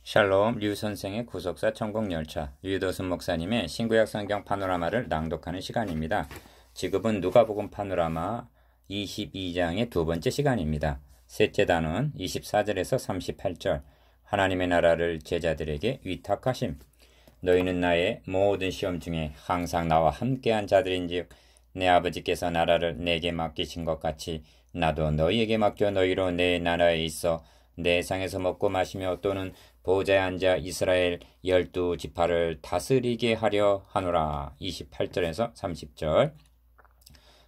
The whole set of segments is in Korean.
샬롬 류 선생의 구속사 천국열차 류도순 목사님의 신구약 성경 파노라마를 낭독하는 시간입니다. 지금은 누가복음 파노라마 22장의 두 번째 시간입니다. 셋째 단원 24절에서 38절 하나님의 나라를 제자들에게 위탁하심. 너희는 나의 모든 시험 중에 항상 나와 함께한 자들인즉 내 아버지께서 나라를 내게 맡기신 것 같이 나도 너희에게 맡겨 너희로 내 나라에 있어 내 상에서 먹고 마시며 또는 보좌에 앉아 이스라엘 12지파를 다스리게 하려 하노라. 28절에서 30절.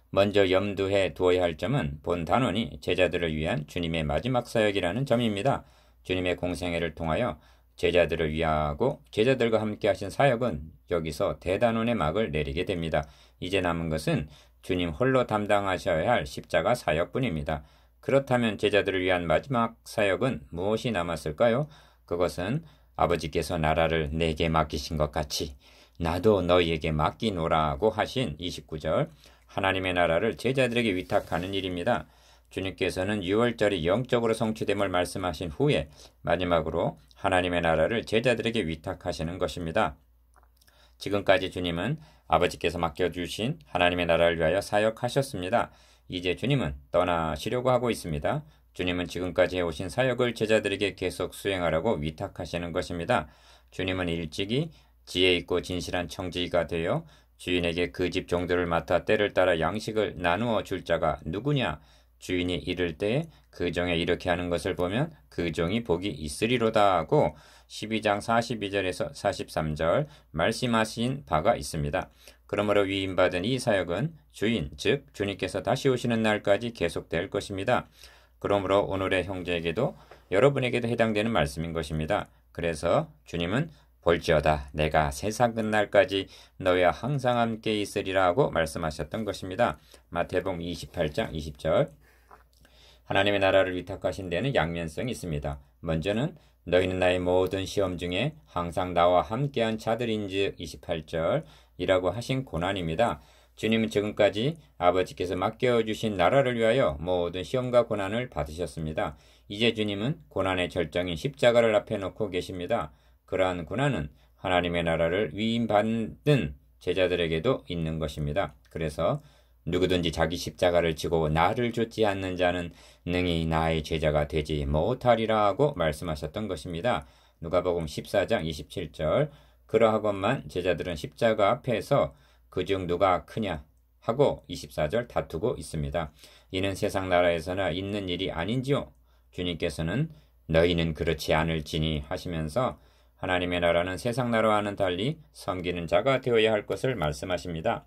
먼저 염두해 두어야 할 점은 본 단원이 제자들을 위한 주님의 마지막 사역이라는 점입니다. 주님의 공생애를 통하여 제자들을 위하고 제자들과 함께 하신 사역은 여기서 대단원의 막을 내리게 됩니다. 이제 남은 것은 주님 홀로 담당하셔야 할 십자가 사역뿐입니다. 그렇다면 제자들을 위한 마지막 사역은 무엇이 남았을까요? 그것은 아버지께서 나라를 내게 맡기신 것 같이 나도 너희에게 맡기노라고 하신 29절 하나님의 나라를 제자들에게 위탁하는 일입니다. 주님께서는 6월절이 영적으로 성취됨을 말씀하신 후에 마지막으로 하나님의 나라를 제자들에게 위탁하시는 것입니다. 지금까지 주님은 아버지께서 맡겨주신 하나님의 나라를 위하여 사역하셨습니다. 이제 주님은 떠나시려고 하고 있습니다. 주님은 지금까지 해오신 사역을 제자들에게 계속 수행하라고 위탁하시는 것입니다. 주님은 일찍이 지혜 있고 진실한 청지기가 되어 주인에게 그 집 종들을 맡아 때를 따라 양식을 나누어 줄 자가 누구냐? 주인이 이를 때에 그 종에 이렇게 하는 것을 보면 그 종이 복이 있으리로다 하고 12장 42절에서 43절 말씀하신 바가 있습니다. 그러므로 위임받은 이 사역은 주인, 즉 주님께서 다시 오시는 날까지 계속될 것입니다. 그러므로 오늘의 형제에게도 여러분에게도 해당되는 말씀인 것입니다. 그래서 주님은 볼지어다 내가 세상 끝날까지 너희와 항상 함께 있으리라 하고 말씀하셨던 것입니다. 마태복음 28장 20절 하나님의 나라를 위탁하신 데는 양면성이 있습니다. 먼저는 너희는 나의 모든 시험 중에 항상 나와 함께한 자들인즉 28절 이라고 하신 고난입니다. 주님은 지금까지 아버지께서 맡겨주신 나라를 위하여 모든 시험과 고난을 받으셨습니다. 이제 주님은 고난의 절정인 십자가를 앞에 놓고 계십니다. 그러한 고난은 하나님의 나라를 위임받는 제자들에게도 있는 것입니다. 그래서 누구든지 자기 십자가를 지고 나를 좇지 않는 자는 능히 나의 제자가 되지 못하리라 하고 말씀하셨던 것입니다. 누가복음 14장 27절 그러하건만 제자들은 십자가 앞에서 그중 누가 크냐 하고 24절 다투고 있습니다. 이는 세상 나라에서나 있는 일이 아닌지요. 주님께서는 너희는 그렇지 않을지니 하시면서 하나님의 나라는 세상 나라와는 달리 섬기는 자가 되어야 할 것을 말씀하십니다.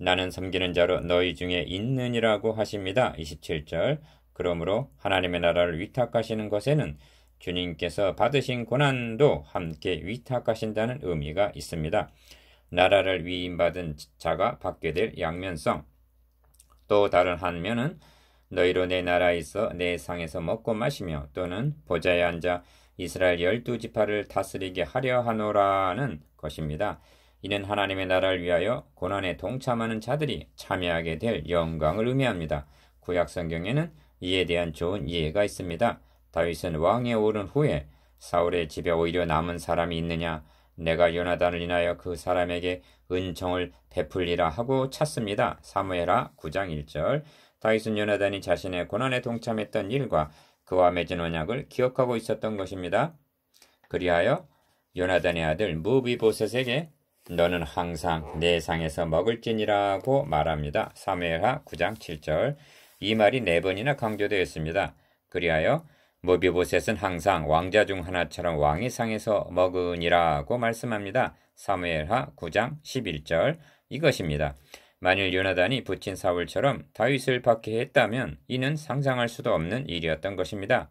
나는 섬기는 자로 너희 중에 있느니라고 하십니다. 27절 그러므로 하나님의 나라를 위탁하시는 것에는 주님께서 받으신 고난도 함께 위탁하신다는 의미가 있습니다. 나라를 위임받은 자가 받게 될 양면성. 또 다른 한면은 너희로 내 나라에 있어 내 상에서 먹고 마시며 또는 보좌에 앉아 이스라엘 12지파를 다스리게 하려 하노라는 것입니다. 이는 하나님의 나라를 위하여 고난에 동참하는 자들이 참여하게 될 영광을 의미합니다. 구약 성경에는 이에 대한 좋은 이해가 있습니다. 다윗은 왕에 오른 후에 사울의 집에 오히려 남은 사람이 있느냐 내가 요나단을 인하여 그 사람에게 은총을 베풀리라 하고 찾습니다. 사무엘하 9장 1절 다윗은 요나단이 자신의 고난에 동참했던 일과 그와 맺은 언약을 기억하고 있었던 것입니다. 그리하여 요나단의 아들 무비보셋에게 너는 항상 내 상에서 먹을지니라고 말합니다. 사무엘하 9장 7절 이 말이 4번이나 강조되었습니다. 그리하여 무비보셋은 항상 왕자 중 하나처럼 왕의 상에서 먹으니라고 말씀합니다. 사무엘하 9장 11절 이것입니다. 만일 요나단이 붙인 사울처럼 다윗을 받게 했다면 이는 상상할 수도 없는 일이었던 것입니다.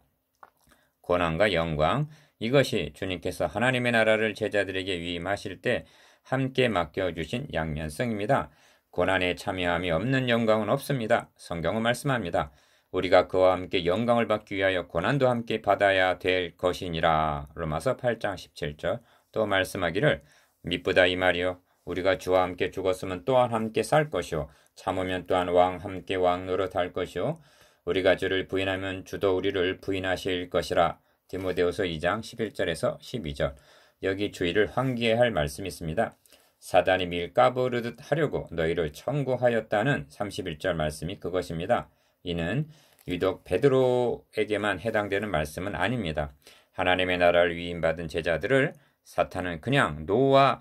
고난과 영광 이것이 주님께서 하나님의 나라를 제자들에게 위임하실 때 함께 맡겨주신 양면성입니다. 고난에 참여함이 없는 영광은 없습니다. 성경은 말씀합니다. 우리가 그와 함께 영광을 받기 위하여 고난도 함께 받아야 될 것이니라. 로마서 8장 17절 또 말씀하기를 미쁘다 이 말이요 우리가 주와 함께 죽었으면 또한 함께 살 것이요 참으면 또한 함께 왕 노릇할 것이요 우리가 주를 부인하면 주도 우리를 부인하실 것이라. 디모데후서 2장 11절에서 12절. 여기 주의를 환기해야 할 말씀이 있습니다. 사단이 밀 까부르듯 하려고 너희를 청구하였다는 31절 말씀이 그것입니다. 이는 유독 베드로에게만 해당되는 말씀은 아닙니다. 하나님의 나라를 위임받은 제자들을 사탄은 그냥 놓아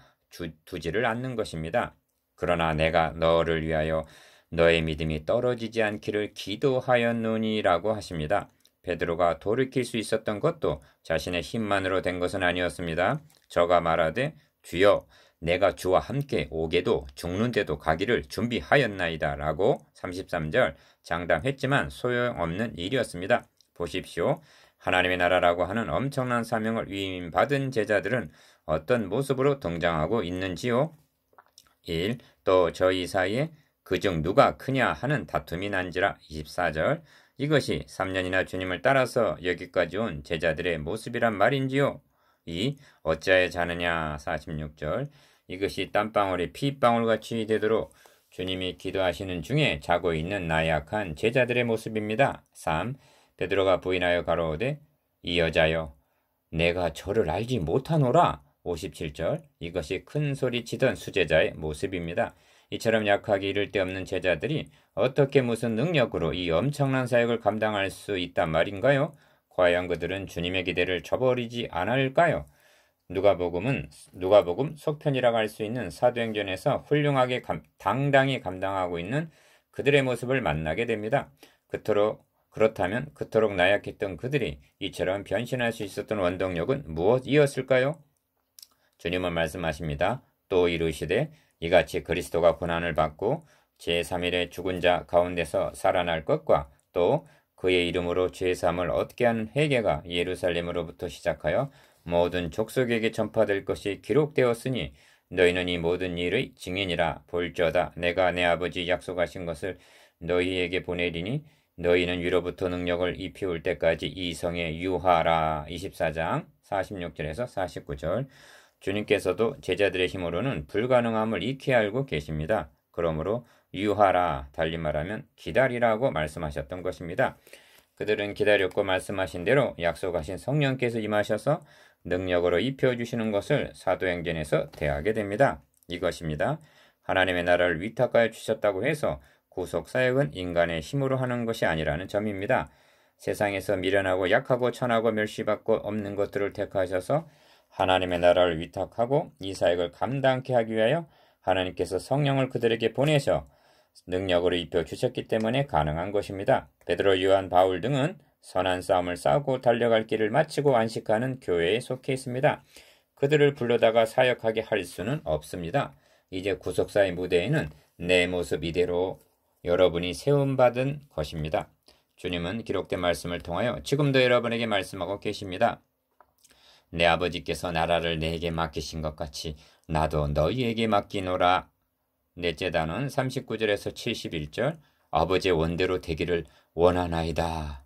두지를 않는 것입니다. 그러나 내가 너를 위하여 너의 믿음이 떨어지지 않기를 기도하였노니라고 하십니다. 베드로가 돌이킬 수 있었던 것도 자신의 힘만으로 된 것은 아니었습니다. 저가 말하되 주여 내가 주와 함께 오게도 죽는데도 가기를 준비하였나이다 라고 33절 장담했지만 소용없는 일이었습니다. 보십시오. 하나님의 나라라고 하는 엄청난 사명을 위임받은 제자들은 어떤 모습으로 등장하고 있는지요? 1. 또 저희 사이에 그중 누가 크냐 하는 다툼이 난지라 24절. 이것이 3년이나 주님을 따라서 여기까지 온 제자들의 모습이란 말인지요? 2. 어찌하여 자느냐 46절. 이것이 땀방울이 피방울같이 되도록 주님이 기도하시는 중에 자고 있는 나약한 제자들의 모습입니다. 3. 베드로가 부인하여 가로우되 이 여자여 내가 저를 알지 못하노라 57절. 이것이 큰 소리 치던 수제자의 모습입니다. 이처럼 약하기 이를 데 없는 제자들이 어떻게 무슨 능력으로 이 엄청난 사역을 감당할 수 있단 말인가요? 과연 그들은 주님의 기대를 저버리지 않을까요? 누가복음 속편이라고 할 수 있는 사도행전에서 훌륭하게 당당히 감당하고 있는 그들의 모습을 만나게 됩니다. 그렇다면 그토록 나약했던 그들이 이처럼 변신할 수 있었던 원동력은 무엇이었을까요? 주님은 말씀하십니다. 또 이르시되 이같이 그리스도가 고난을 받고 제3일에 죽은 자 가운데서 살아날 것과 또 그의 이름으로 죄사함을 얻게 하는 회개가 예루살렘으로부터 시작하여 모든 족속에게 전파될 것이 기록되었으니 너희는 이 모든 일의 증인이라. 볼지어다 내가 내 아버지 약속하신 것을 너희에게 보내리니 너희는 위로부터 능력을 입히올 때까지 이 성에 유하라. 24장 46절에서 49절. 주님께서도 제자들의 힘으로는 불가능함을 익히 알고 계십니다. 그러므로 유하라, 달리 말하면 기다리라고 말씀하셨던 것입니다. 그들은 기다렸고 말씀하신 대로 약속하신 성령께서 임하셔서 능력으로 입혀주시는 것을 사도행전에서 대하게 됩니다. 이것입니다. 하나님의 나라를 위탁하여 주셨다고 해서 구속사역은 인간의 힘으로 하는 것이 아니라는 점입니다. 세상에서 미련하고 약하고 천하고 멸시받고 없는 것들을 택하셔서 하나님의 나라를 위탁하고 이 사역을 감당케 하기 위하여 하나님께서 성령을 그들에게 보내셔 능력으로 입혀주셨기 때문에 가능한 것입니다. 베드로, 요한, 바울 등은 선한 싸움을 싸우고 달려갈 길을 마치고 안식하는 교회에 속해 있습니다. 그들을 불러다가 사역하게 할 수는 없습니다. 이제 구속사의 무대에는 내 모습 이대로 여러분이 세움받은 것입니다. 주님은 기록된 말씀을 통하여 지금도 여러분에게 말씀하고 계십니다. 내 아버지께서 나라를 내게 맡기신 것 같이 나도 너희에게 맡기노라. 넷째 단은 39절에서 71절. 아버지의 원대로 되기를 원하나이다.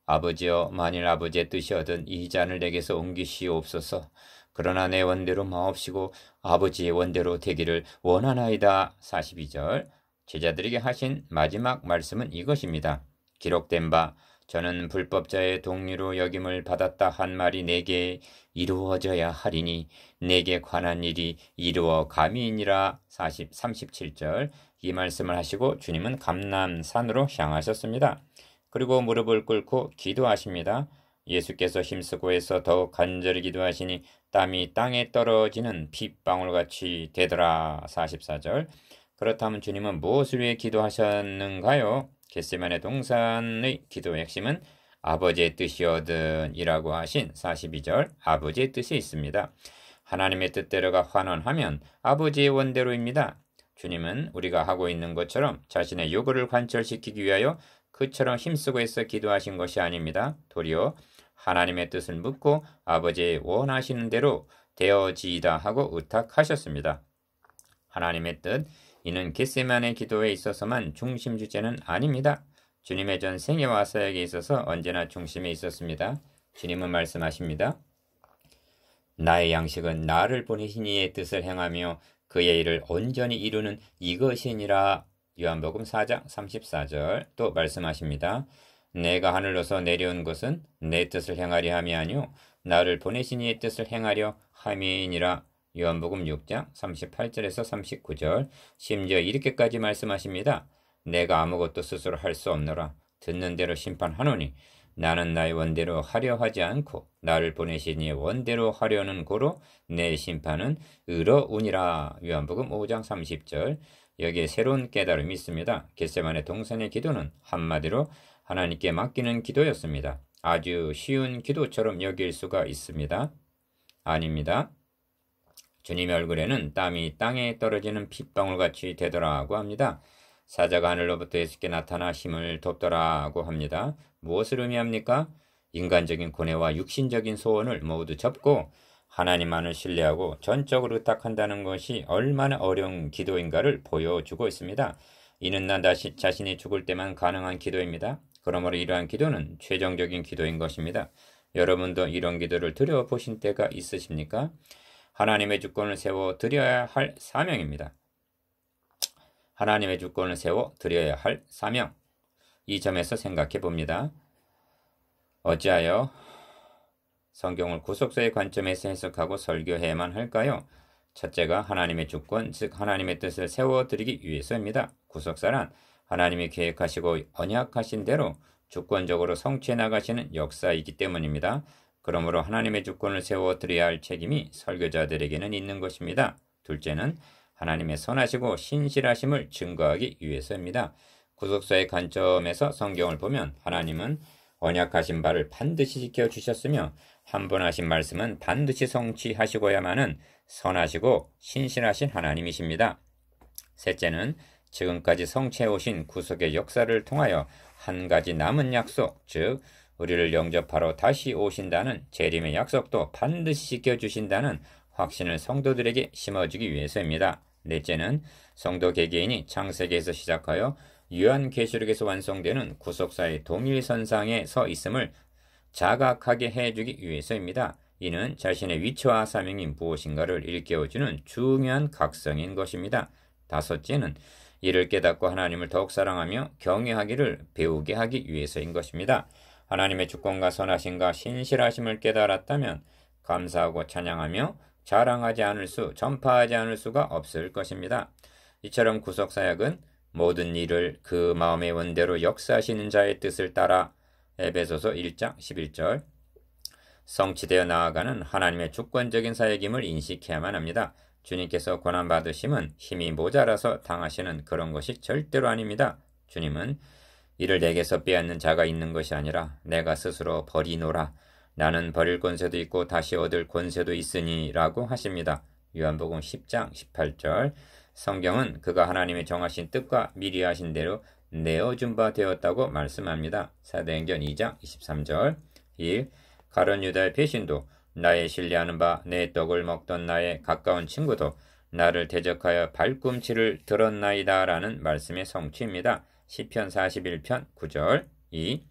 아버지여, 만일 아버지의 뜻이거든 이 잔을 내게서 옮기시옵소서. 그러나 내 원대로 마옵시고 아버지의 원대로 되기를 원하나이다. 42절. 제자들에게 하신 마지막 말씀은 이것입니다. 기록된 바 저는 불법자의 동리로 여김을 받았다 한 말이 내게 이루어져야 하리니 내게 관한 일이 이루어 감이니라. 37절. 이 말씀을 하시고 주님은 감람산으로 향하셨습니다. 그리고 무릎을 꿇고 기도하십니다. 예수께서 힘쓰고 해서 더욱 간절히 기도하시니 땀이 땅에 떨어지는 핏방울같이 되더라. 44절. 그렇다면 주님은 무엇을 위해 기도하셨는가요? 겟세마네 동산의 기도의 핵심은 아버지의 뜻이거든 이라고 하신 42절 아버지의 뜻이 있습니다. 하나님의 뜻대로가 환원하면 아버지의 원대로입니다. 주님은 우리가 하고 있는 것처럼 자신의 요구를 관철시키기 위하여 그처럼 힘쓰고 해서 기도하신 것이 아닙니다. 도리어 하나님의 뜻을 묻고 아버지의 원하시는 대로 되어지이다 하고 의탁하셨습니다. 하나님의 뜻, 이는 겟세마네 기도에 있어서만 중심 주제는 아닙니다. 주님의 전 생애와 사역에 있어서 언제나 중심에 있었습니다. 주님은 말씀하십니다. 나의 양식은 나를 보내신 이의 뜻을 행하며 그의 일을 온전히 이루는 이것이니라. 요한복음 4장 34절 또 말씀하십니다. 내가 하늘로서 내려온 것은 내 뜻을 행하려 함이 아니요 나를 보내신 이의 뜻을 행하려 함이니라. 요한복음 6장 38절에서 39절. 심지어 이렇게까지 말씀하십니다. 내가 아무것도 스스로 할 수 없노라. 듣는 대로 심판하노니 나는 나의 원대로 하려 하지 않고 나를 보내신 이의 원대로 하려는 고로 내 심판은 의로우니라. 요한복음 5장 30절. 여기에 새로운 깨달음이 있습니다. 겟세마네 동산의 기도는 한마디로 하나님께 맡기는 기도였습니다. 아주 쉬운 기도처럼 여길 수가 있습니다. 아닙니다. 주님의 얼굴에는 땀이 땅에 떨어지는 핏방울같이 되더라고 합니다. 사자가 하늘로부터 예수께 나타나 힘을 돕더라고 합니다. 무엇을 의미합니까? 인간적인 고뇌와 육신적인 소원을 모두 접고 하나님만을 신뢰하고 전적으로 의탁한다는 것이 얼마나 어려운 기도인가를 보여주고 있습니다. 이는 나 자신이 죽을 때만 가능한 기도입니다. 그러므로 이러한 기도는 최종적인 기도인 것입니다. 여러분도 이런 기도를 드려보신 때가 있으십니까? 하나님의 주권을 세워 드려야 할 사명입니다. 하나님의 주권을 세워 드려야 할 사명. 이 점에서 생각해 봅니다. 어찌하여 성경을 구속사의 관점에서 해석하고 설교해야만 할까요? 첫째가 하나님의 주권, 즉 하나님의 뜻을 세워드리기 위해서입니다. 구속사란 하나님이 계획하시고 언약하신 대로 주권적으로 성취해 나가시는 역사이기 때문입니다. 그러므로 하나님의 주권을 세워드려야 할 책임이 설교자들에게는 있는 것입니다. 둘째는 하나님의 선하시고 신실하심을 증거하기 위해서입니다. 구속사의 관점에서 성경을 보면 하나님은 언약하신 바를 반드시 지켜주셨으며 한 번 하신 말씀은 반드시 성취하시고야만은 선하시고 신실하신 하나님이십니다. 셋째는 지금까지 성취해오신 구속의 역사를 통하여 한 가지 남은 약속, 즉 우리를 영접하러 다시 오신다는 재림의 약속도 반드시 지켜주신다는 확신을 성도들에게 심어주기 위해서입니다. 넷째는 성도 개개인이 창세기에서 시작하여 요한계시록에서 완성되는 구속사의 동일선상에 서 있음을 자각하게 해주기 위해서입니다. 이는 자신의 위치와 사명이 무엇인가를 일깨워주는 중요한 각성인 것입니다. 다섯째는 이를 깨닫고 하나님을 더욱 사랑하며 경외하기를 배우게 하기 위해서인 것입니다. 하나님의 주권과 선하심과 신실하심을 깨달았다면 감사하고 찬양하며 자랑하지 않을 전파하지 않을 수가 없을 것입니다. 이처럼 구속사역은 모든 일을 그 마음의 원대로 역사하시는 자의 뜻을 따라 에베소서 1장 11절 성취되어 나아가는 하나님의 주권적인 사역임을 인식해야만 합니다. 주님께서 고난받으심은 힘이 모자라서 당하시는 그런 것이 절대로 아닙니다. 주님은 이를 내게서 빼앗는 자가 있는 것이 아니라 내가 스스로 버리노라. 나는 버릴 권세도 있고 다시 얻을 권세도 있으니 라고 하십니다. 요한복음 10장 18절. 성경은 그가 하나님의 정하신 뜻과 미리 하신 대로 내어준 바 되었다고 말씀합니다. 사도행전 2장 23절. 1. 가룟 유다의 배신도 나의 신뢰하는 바 내 떡을 먹던 나의 가까운 친구도 나를 대적하여 발꿈치를 들었나이다 라는 말씀의 성취입니다. 시편 41편 9절. 2.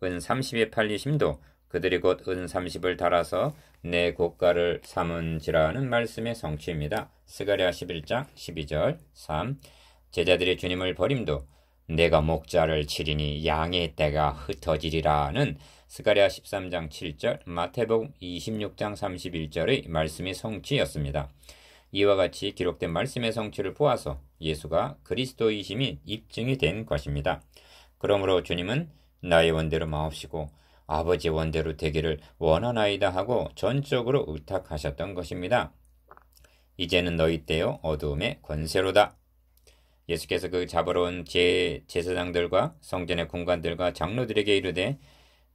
은 30에 팔리심도 그들이 곧 은 30을 달아서 내 고가를 삼은지라는 말씀의 성취입니다. 스가랴 11장 12절. 3. 제자들이 주님을 버림도 내가 목자를 치리니 양의 떼가 흩어지리라는 스가랴 13장 7절, 마태복음 26장 31절의 말씀의 성취였습니다. 이와 같이 기록된 말씀의 성취를 보아서 예수가 그리스도이심이 입증이 된 것입니다. 그러므로 주님은 나의 원대로 마옵시고 아버지의 원대로 되기를 원하나이다 하고 전적으로 의탁하셨던 것입니다. 이제는 너희 때요 어두움의 권세로다. 예수께서 그 잡으러 온 제사장들과 성전의 군관들과 장로들에게 이르되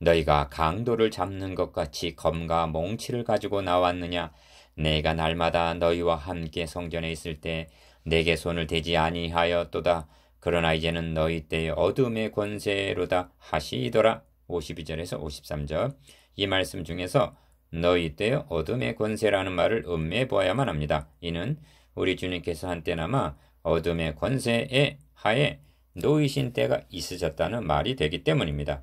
너희가 강도를 잡는 것 같이 검과 몽치를 가지고 나왔느냐? 내가 날마다 너희와 함께 성전에 있을 때 내게 손을 대지 아니하였도다. 그러나 이제는 너희 때의 어둠의 권세로다 하시더라. 52절에서 53절. 이 말씀 중에서 너희 때의 어둠의 권세라는 말을 음미해 보아야만 합니다. 이는 우리 주님께서 한때나마 어둠의 권세의 하에 놓이신 때가 있으셨다는 말이 되기 때문입니다.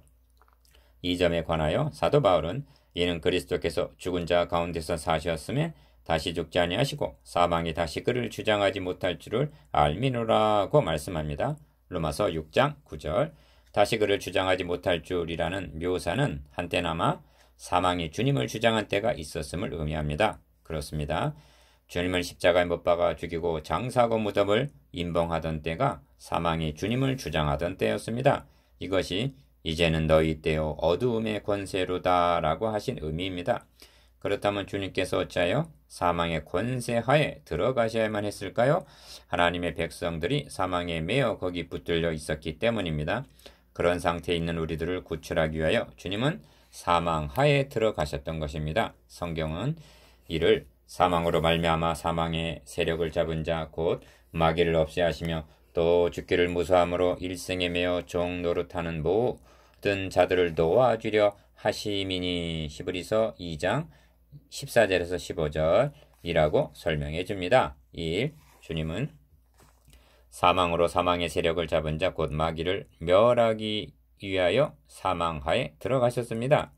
이 점에 관하여 사도 바울은 이는 그리스도께서 죽은 자 가운데서 사셨음에 다시 죽지 아니하시고 사망이 다시 그를 주장하지 못할 줄을 알미노라고 말씀합니다. 로마서 6장 9절. 다시 그를 주장하지 못할 줄이라는 묘사는 한때나마 사망이 주님을 주장한 때가 있었음을 의미합니다. 그렇습니다. 주님을 십자가에 못 박아 죽이고 장사하고 무덤을 임봉하던 때가 사망이 주님을 주장하던 때였습니다. 이것이 이제는 너희 때요 어두움의 권세로다 라고 하신 의미입니다. 그렇다면 주님께서 어찌하여 사망의 권세하에 들어가셔야만 했을까요? 하나님의 백성들이 사망에 매여 거기 붙들려 있었기 때문입니다. 그런 상태에 있는 우리들을 구출하기 위하여 주님은 사망하에 들어가셨던 것입니다. 성경은 이를 사망으로 말미암아 사망의 세력을 잡은 자 곧 마귀를 없애하시며 또 죽기를 무서함으로 일생에 매여 종 노릇하는 모든 자들을 도와주려 하심이니 히브리서 2장 14절에서 15절이라고 설명해 줍니다. 1. 주님은 사망으로 사망의 세력을 잡은 자 곧 마귀를 멸하기 위하여 사망하에 들어가셨습니다.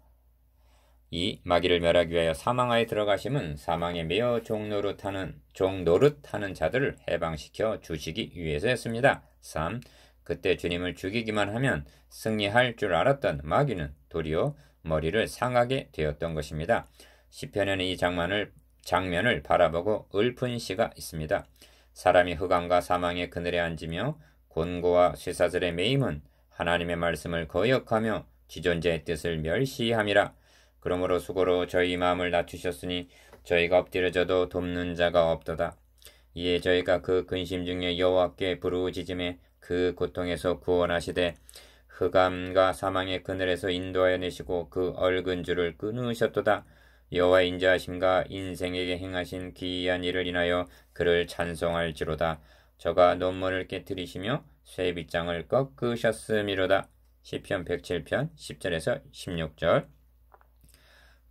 2. 마귀를 멸하기 위하여 사망하에 들어가심은 사망에 매여 종노릇하는 자들을 해방시켜 주시기 위해서였습니다. 3. 그때 주님을 죽이기만 하면 승리할 줄 알았던 마귀는 도리어 머리를 상하게 되었던 것입니다. 시편에는 이 장면을 바라보고 읊은 시가 있습니다. 사람이 흑암과 사망의 그늘에 앉으며 곤고와 쇠사슬에 매임은 하나님의 말씀을 거역하며 지존자의 뜻을 멸시함이라. 그러므로 수고로 저희 마음을 낮추셨으니 저희가 엎드려져도 돕는 자가 없도다. 이에 저희가 그 근심 중에 여호와께 부르짖음에 그 고통에서 구원하시되 흑암과 사망의 그늘에서 인도하여 내시고 그 얼근 줄을 끊으셨도다. 여호와의 인자하심과 인생에게 행하신 기이한 일을 인하여 그를 찬송할지로다. 저가 논문을 깨뜨리시며 쇠빗장을 꺾으셨음이로다. 시편 107편 10절에서 16절.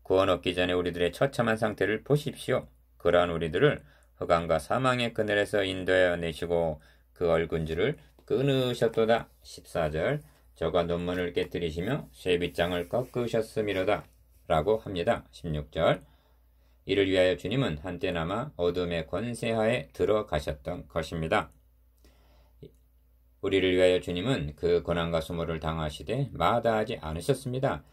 구원 얻기 전에 우리들의 처참한 상태를 보십시오. 그러한 우리들을 흑암과 사망의 그늘에서 인도하여 내시고 그 얼근 줄을 끊으셨도다. 14절. 저가 논문을 깨뜨리시며 쇠빗장을 꺾으셨음이로다 라고 합니다. 16절. 이를 위하여 주님은 한때나마 어둠의 권세하에 들어가셨던 것입니다. 우리를 위하여 주님은 그 고난과 수모를 당하시되 마다하지 않으셨습니다.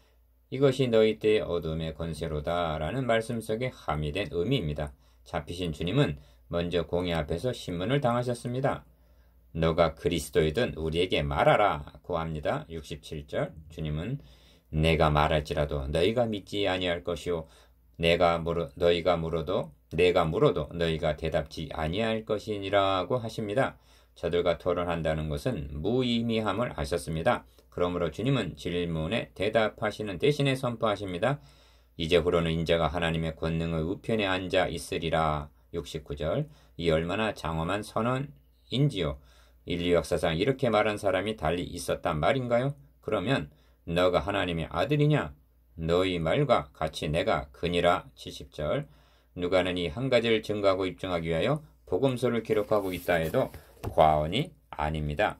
이것이 너희 때의 어둠의 권세로다 라는 말씀 속에 함의된 의미입니다. 잡히신 주님은 먼저 공의 앞에서 신문을 당하셨습니다. 너가 그리스도이든 우리에게 말하라 고 합니다. 67절. 주님은 내가 말할지라도 너희가 믿지 아니할 것이요 내가 물어도 너희가 대답지 아니할 것이니라고 하십니다. 저들과 토론한다는 것은 무의미함을 아셨습니다. 그러므로 주님은 질문에 대답하시는 대신에 선포하십니다. 이제후로는 인자가 하나님의 권능의 우편에 앉아 있으리라. 69절. 이 얼마나 장엄한 선언인지요. 인류 역사상 이렇게 말한 사람이 달리 있었단 말인가요? 그러면 너가 하나님의 아들이냐? 너희 말과 같이 내가 그니라. 70절. 누가는 이 한 가지를 증거하고 입증하기 위하여 복음서를 기록하고 있다 해도 과언이 아닙니다.